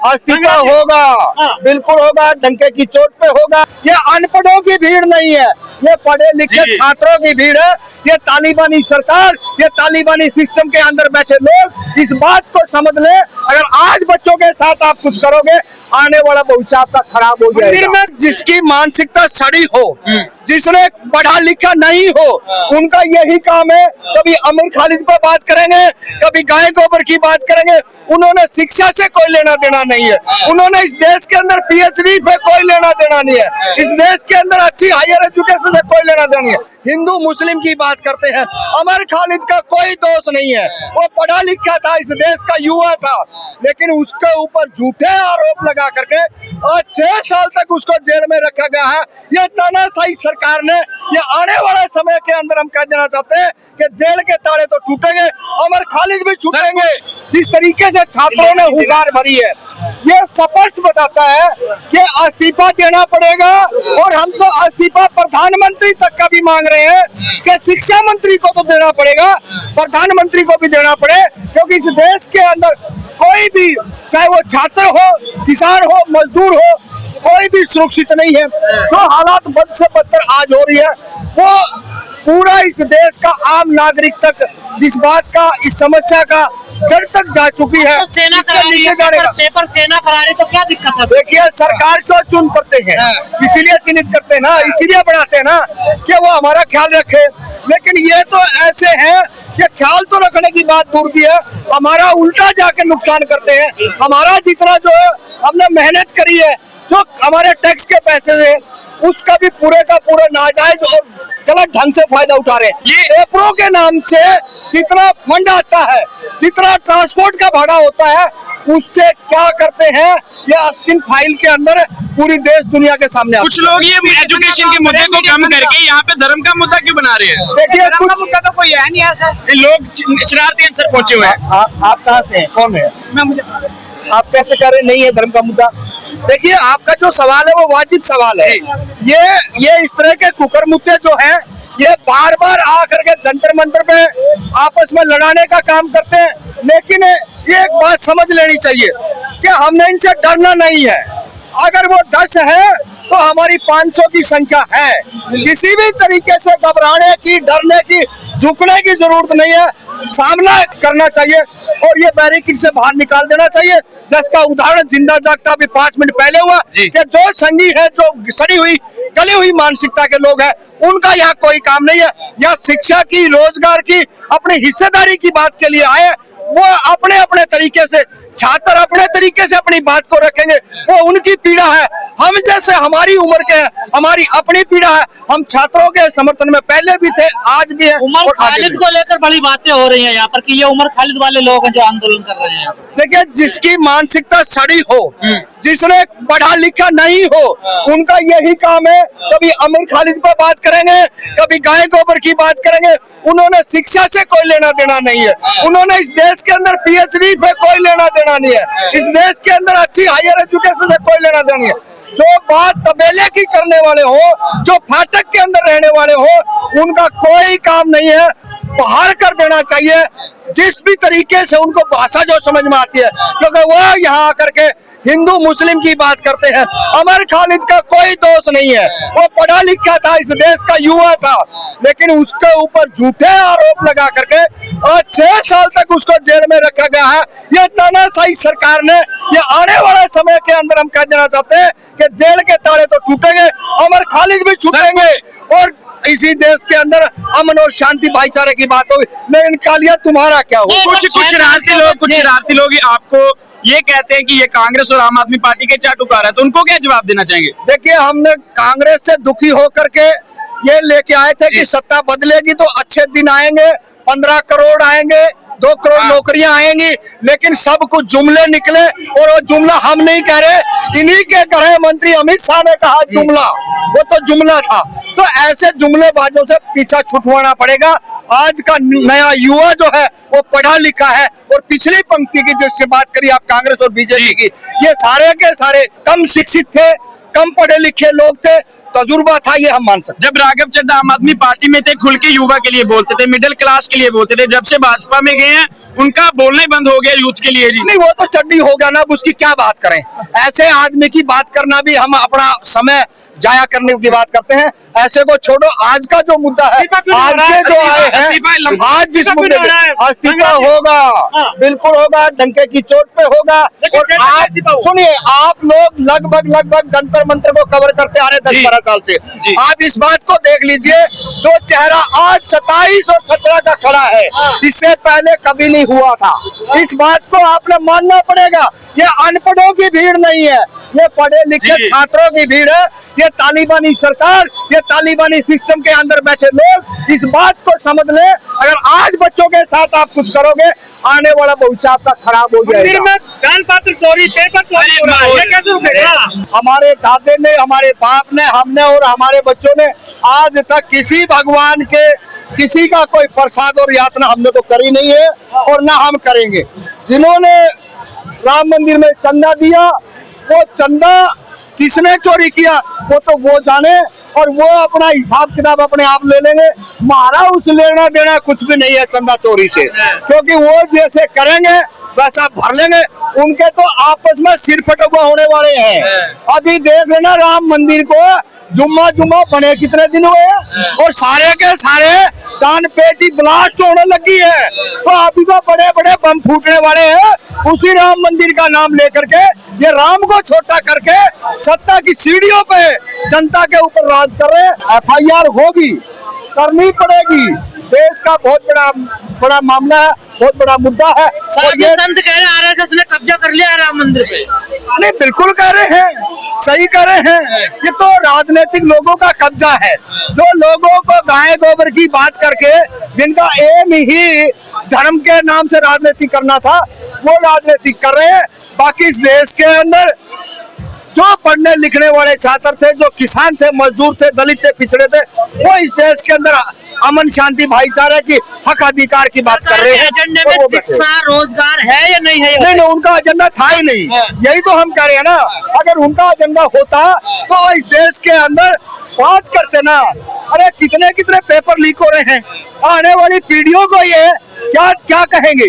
अस्तित्व होगा, बिल्कुल होगा, डंके की चोट पे होगा। ये अनपढ़ों की भीड़ नहीं है, ये पढ़े लिखे छात्रों की भीड़ है। ये तालिबानी सरकार, ये तालिबानी सिस्टम के अंदर बैठे लोग इस बात को समझ ले, अगर आज बच्चों के साथ आप कुछ करोगे, आने वाला भविष्य आपका खराब हो जाएगा। जिसकी मानसिकता सड़ी हो, जिसने पढ़ा लिखा नहीं हो, उनका यही काम है। कभी अमर खालिद पर बात करेंगे, कभी गाय गोबर की बात करेंगे। उन्होंने शिक्षा से कोई लेना देना नहीं है, उन्होंने इस देश के अंदर पीएचडी पे कोई लेना देना नहीं है, इस देश के अंदर अच्छी हायर एजुकेशन से कोई लेना देना नहीं है। हिंदू मुस्लिम की बात करते हैं, अमर खालिद का कोई दोष नहीं है, वो पढ़ा लिखा था, इस देश का युवा था, लेकिन उसके ऊपर झूठे आरोप लगा करके और 6 साल तक उसको जेल में रखा गया है। ये तानाशाही सरकार ने, ये आने वाले समय के अंदर हम कह देना चाहते हैं कि जेल के ताले तो टूटेंगे, अमर खालिद भी छूटेंगे। जिस तरीके से छात्रों ने हुंकार भरी है, ये स्पष्ट बताता है कि इस्तीफा देना पड़ेगा। और हम तो इस्तीफा प्रधानमंत्री तक का भी मांग रहे हैं कि शिक्षा मंत्री को तो देना पड़ेगा, प्रधानमंत्री को भी देना पड़े, क्योंकि इस देश के अंदर कोई भी, चाहे वो छात्र हो, किसान हो, मजदूर हो, कोई भी सुरक्षित नहीं है। जो हालात बद से बदतर आज हो रही है, वो पूरा इस देश का आम नागरिक तक इस बात का, इस समस्या का जड़ तक जा चुकी है। तो सेना करा रही है, पेपर सेना करा रही, तो क्या दिक्कत है? देखिए, सरकार क्यों चुन करते हैं, इसीलिए चिन्हित करते हैं ना, इसीलिए बनाते हैं ना कि वो हमारा ख्याल रखे। लेकिन ये तो ऐसे हैं कि ख्याल तो रखने की बात दूर की है, हमारा उल्टा जाके नुकसान करते हैं। हमारा जितना जो है हमने मेहनत करी है, जो हमारे टैक्स के पैसे से, उसका भी पूरे का पूरा नाजायज और गलत ढंग से फायदा उठा रहे हैं। पेपरों के नाम से जितना फंड आता है, जितना ट्रांसपोर्ट का भाड़ा होता है, उससे क्या करते हैं, ये आस्तीन फाइल के अंदर पूरी देश दुनिया के सामने। कुछ लोग ये एजुकेशन के मुद्दे को कम करके यहाँ पे धर्म का मुद्दा क्यों बना रहे हैं? देखिए, कुछ मुद्दा तो कोई है नहीं ऐसा, लोग शरारती अंसर पहुंचे हुए हैं। आप कहाँ से हैं, कौन है? आप कैसे कह रहे नहीं है धर्म का मुद्दा? देखिए, आपका जो सवाल है वो वाजिब सवाल है। ये इस तरह के कुकर मुद्दे जो है, ये बार बार आकर के जंतर मंतर पे आपस में लड़ाने का काम करते हैं। लेकिन ये एक बात समझ लेनी चाहिए कि हमने इनसे डरना नहीं है। अगर वो 10 है तो हमारी 500 की संख्या है। किसी भी तरीके से घबराने की, डरने की, झुकने की जरूरत नहीं है, सामना करना चाहिए और ये बैरिकेड से बाहर निकाल देना चाहिए। जिसका उदाहरण जिंदा जागता भी 5 मिनट पहले हुआ कि जो संगी है, जो सड़ी हुई गली हुई मानसिकता के लोग हैं, उनका यहाँ कोई काम नहीं है। यहाँ शिक्षा की, रोजगार की, अपनी हिस्सेदारी की बात के लिए आए, वो अपने अपने तरीके से, छात्र अपने तरीके से अपनी बात को रखेंगे, वो उनकी पीड़ा है। हम जैसे हमारी उम्र के हैं, हमारी अपनी पीड़ा है। हम छात्रों के समर्थन में पहले भी थे, आज भी है। उमर खालिद को लेकर बड़ी बातें हो रही हैं यहाँ पर कि ये उमर खालिद वाले लोग हैं जो आंदोलन कर रहे हैं। देखिए, जिसकी मानसिकता सड़ी हो, जिसने पढ़ा लिखा नहीं हो, उनका यही काम है। कभी अमर खालिद पर बात करेंगे, कभी गाय गोबर की बात करेंगे। उन्होंने शिक्षा से कोई लेना देना नहीं है, उन्होंने इस देश के अंदर पीएचडी पे कोई लेना देना नहीं है, इस देश के अंदर अच्छी हायर एजुकेशन से कोई लेना देना नहीं है। जो बात तबेले की करने वाले हो, जो फाटक के अंदर रहने वाले हो, उनका कोई काम नहीं है। बाहर कर देना चाहिए, जिस भी तरीके से उनको भाषा जो समझ में आती है, क्योंकि वो यहाँ आकर के हिंदू मुस्लिम की बात करते हैं। अमर खालिद का कोई दोष नहीं है, वो पढ़ा लिखा था, इस देश का युवा था, लेकिन उसके ऊपर झूठे आरोप लगा करके और 6 साल तक उसको जेल में रखा गया है। ये तानाशाही सरकार ने, ये आने वाले समय के अंदर हम कह देना चाहते हैं कि जेल के ताले तो टूटेंगे, अमर खालिद भी छूटेंगे और इसी देश के अंदर अमन और शांति भाईचारे की बात होगी। लेकिन कालिया तुम्हारा क्या हो? कुछ शरारती लोग आपको ये कहते हैं कि ये कांग्रेस और आम आदमी पार्टी के चाटुकार है, तो उनको क्या जवाब देना चाहेंगे? देखिए, हमने कांग्रेस से दुखी होकर के ये लेके आए थे कि सत्ता बदलेगी तो अच्छे दिन आएंगे, 15 करोड़ आएंगे, 2 करोड़ नौकरियां आएंगी, लेकिन सब कुछ जुमले निकले। और वो जुमला हम नहीं कह रहे, इन्हीं के गृह मंत्री अमित शाह ने कहा जुमला, वो तो जुमला था। तो ऐसे जुमलेबाजों से पीछा छुटवाना पड़ेगा। आज का नया युवा जो है वो पढ़ा लिखा है, और पिछली पंक्ति की जिससे बात करी आप कांग्रेस और बीजेपी की, ये सारे के सारे कम शिक्षित थे, कम पढ़े लिखे लोग थे, तजुर्बा था, ये हम मान सकते। जब राघव चड्ढा आम आदमी पार्टी में थे, खुल के युवा के लिए बोलते थे, मिडिल क्लास के लिए बोलते थे। जब से भाजपा में गए हैं, उनका बोलना ही बंद हो गया यूथ के लिए जी। नहीं, वो तो चड्डी हो गया ना, अब उसकी क्या बात करें। ऐसे आदमी की बात करना भी हम अपना समय जाया करने की बात करते हैं। ऐसे को छोड़ो, आज का जो मुद्दा है, आज के जो आए हैं, आज जिस मुद्दे पे इस्तीफा होगा, बिल्कुल होगा, डंके की चोट पे होगा। और आप सुनिए, आप लोग लगभग जंतर मंत्र को कवर करते आ रहे 10-12 साल से। आप इस बात को देख लीजिए, जो चेहरा आज 27 और 17 का खड़ा है, इससे पहले कभी नहीं हुआ था। इस बात को आपने मानना पड़ेगा। ये अनपढ़ों की भीड़ नहीं है, ये पढ़े लिखे छात्रों की भीड़ है। ये तालिबानी सरकार, ये तालिबानी सिस्टम के अंदर बैठे लोग इस बात को समझ ले। अगर आज बच्चों के साथ आप कुछ करोगे, आने वाला भविष्य आपका खराब हो जाएगा। दान पात्र चोरी, पेपर चोरी हो रहा है, ये कैसे रुकेगा? हमारे दादे ने, हमारे बाप ने, हमने और हमारे बच्चों ने आज तक किसी भगवान के किसी का कोई प्रसाद और यातना हमने तो करी नहीं है और ना हम करेंगे। जिन्होंने राम मंदिर में चंदा दिया, वो चंदा किसने चोरी किया वो तो वो जाने, और वो अपना हिसाब किताब अपने आप ले लेंगे। हमारा उस लेना देना कुछ भी नहीं है चंदा चोरी से, क्योंकि वो जैसे करेंगे वैसा भर लेंगे। उनके तो आपस में सिर फटुआ होने वाले हैं। अभी देख लेना, राम मंदिर को जुम्मा बने कितने दिन हुए और सारे के सारे दान पेटी ब्लास्ट होने लगी है। तो अभी तो बड़े बड़े बम फूटने वाले हैं उसी राम मंदिर का नाम लेकर के। ये राम को छोटा करके सत्ता की सीढ़ियों पे जनता के ऊपर राज कर रहे हैं। FIR होगी, करनी पड़ेगी। देश का बहुत बड़ा मामला है, बहुत बड़ा मुद्दा है। और ये संत कह रहे हैं RSS ने कब्जा कर लिया है राम मंदिर पे। नहीं, बिल्कुल कह रहे हैं, सही कह रहे हैं। ये तो राजनीतिक लोगों का कब्जा है, जो लोगों को गाय गोबर की बात करके, जिनका एम ही धर्म के नाम से राजनीति करना था, वो राजनीति कर रहे हैं। बाकी इस देश के अंदर जो पढ़ने लिखने वाले छात्र थे, जो किसान थे, मजदूर थे, दलित थे, पिछड़े थे, वो इस देश के अंदर अमन शांति भाईचारे की हक अधिकार की बात कर रहे हैं। एजेंडे में शिक्षा रोजगार है या नहीं है? नहीं, उनका एजेंडा था ही नहीं। यही तो हम कह रहे हैं ना, अगर उनका एजेंडा होता तो इस देश के अंदर बात करते ना। अरे कितने पेपर लीक हो रहे हैं, आने वाली पीढ़ियों को ये क्या कहेंगे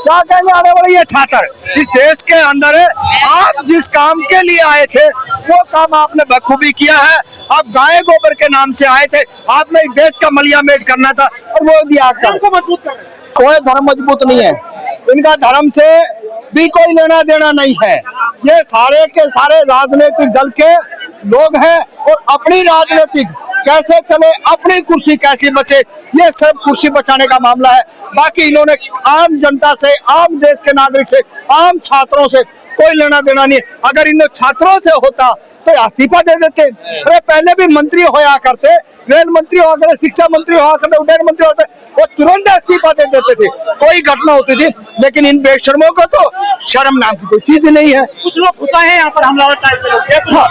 आने वाले ये छात्र। इस देश के अंदर आप जिस काम के लिए आए थे, वो काम आपने बखूबी किया है। आप गाय गोबर के नाम से आए थे, आपने इस देश का मलियामेट करना था और वो दिया कर। कोई धर्म मजबूत नहीं है, इनका धर्म से भी कोई लेना देना नहीं है। ये सारे के सारे राजनीतिक दल के लोग हैं और अपनी राजनीतिक कैसे चले, अपनी कुर्सी कैसी बचे, ये सब कुर्सी बचाने का मामला है। बाकी इन्होंने आम जनता से, आम देश के नागरिक से, आम छात्रों से कोई लेना देना नहीं है। अगर इन छात्रों से होता तो इस्तीफा दे देते। अरे पहले भी मंत्री होया करते, रेल मंत्री हुआ करते, शिक्षा मंत्री हुआ करते, उड्डयन मंत्री होते, वो तुरंत इस्तीफा दे देते थे, कोई घटना होती थी। लेकिन इन बेशर्मों को तो शर्म नाम की कोई चीज ही नहीं है। कुछ लोग घुसा है यहाँ पर हमलावर टाइप के लोग। हाँ,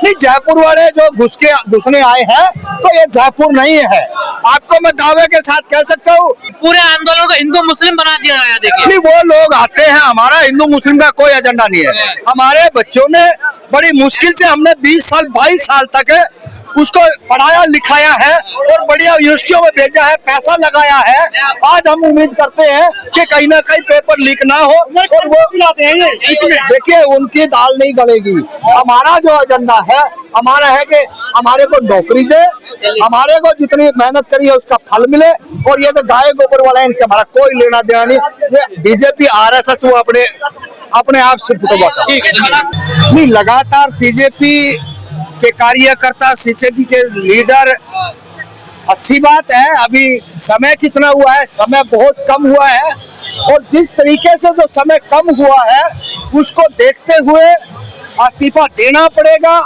नहीं, जयपुर वाले जो घुसने आए हैं तो ये जयपुर नहीं है, आपको मैं दावे के साथ कह सकता हूँ। पूरे आंदोलन को हिंदू मुस्लिम बना दिया गया। देखिए, नहीं, वो लोग आते हैं, हमारा हिंदू मुस्लिम का कोई एजेंडा नहीं है। हमारे बच्चों ने बड़ी मुश्किल से, हमने 20 साल 22 साल तक उसको पढ़ाया लिखाया है और बढ़िया यूनिवर्सिटियों में भेजा है, पैसा लगाया है। आज हम उम्मीद करते हैं कि कहीं ना कहीं पेपर लीक ना हो और वो देखिए उनकी दाल नहीं गलेगी। हमारा जो एजेंडा है, हमारा है कि हमारे को नौकरी दे, हमारे को जितनी मेहनत करी है उसका फल मिले। और ये तो गाय गोबर वाला है, इनसे हमारा कोई लेना देना नहीं। ये बीजेपी RSS वो अपने आप से फुटबॉल नहीं। लगातार CJP के कार्यकर्ता, CJP के लीडर, अच्छी बात है। अभी समय कितना हुआ है, समय बहुत कम हुआ है और जिस तरीके से जो समय कम हुआ है उसको देखते हुए इस्तीफा देना पड़ेगा।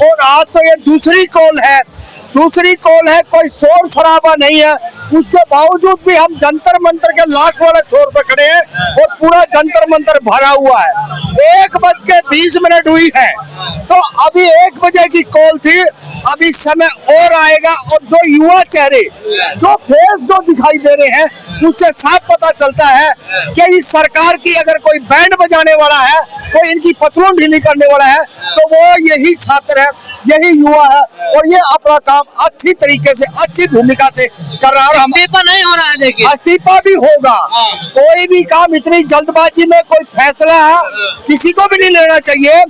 और आज तो ये दूसरी कॉल है, कोई शोर शराबा नहीं है। उसके बावजूद भी हम जंतर मंतर के लास्ट वाले छोर पे खड़े हैं और पूरा जंतर मंतर भरा हुआ है। 1:20 हुई है, तो अभी 1 बजे की कॉल थी, अभी समय और आएगा। और जो युवा चेहरे, जो फेस जो दिखाई दे रहे हैं, उससे साफ पता चलता है कि इस सरकार की अगर कोई बैंड बजाने वाला है, कोई इनकी पतलून ढीली करने वाला है, तो वो यही छात्र है, यही युवा है, और ये अपना काम अच्छी तरीके से, अच्छी भूमिका से कर रहा है। और हम इस्तीफा नहीं हो रहा है लेकिन इस्तीफा भी होगा। कोई भी काम इतनी जल्दबाजी में कोई फैसला किसी को भी नहीं लेना चाहिए।